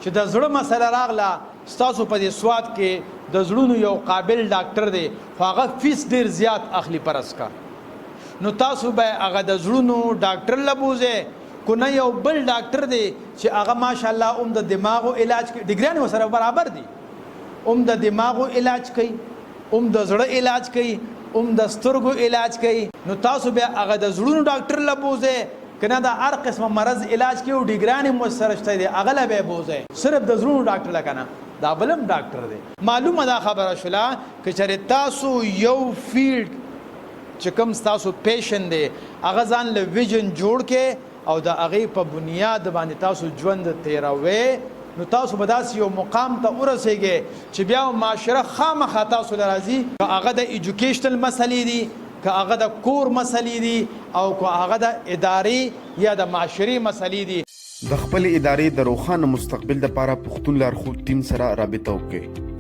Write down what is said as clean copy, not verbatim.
چې د زړه مسله راغله ستاسو په دې سواد کې د زړونو یو قابل ډاکټر دی خو هغه فیس ډیر زیات اخلي پرس کا نو تاسو به هغه د زړونو ډاکټر لبوزه کو نه یو بل ډاکټر دی چې هغه ماشاءالله د دماغو علاج کوي ډیګریان سره برابر دي د دماغو علاج کوي د زړه علاج کوي د سترګو علاج کوي نو تاسو به هغه د زړونو ډاکټر لبوزه کنه دا هر قسمه مرض علاج کوي او ډیګران مو سره شته دي هغه له به بوزه صرف د زړونو ډاکټر لکنه دا بلم ډاکټر دی معلومه دا خبره شولا چې چېرې تاسو یو فیلډ چې کوم تاسو پیشن دی هغه ځان له ویژن جوړ کې او د هغې په بنیاد باندې تاسو ژوند تیروئ نو تاسو به داسې یو مقام ته ورسیږئ چې بیا معاشره خامخا تاسو له راځي که هغه د ایجوکیشنل مسلې دي که هغه د کور مسلې دي او که هغه د ادارې یا د معاشري مسلې دي د خپل ادارې د روښانه مستقبل لپاره پښتون لارښود ټیم سره رابطه وکړئ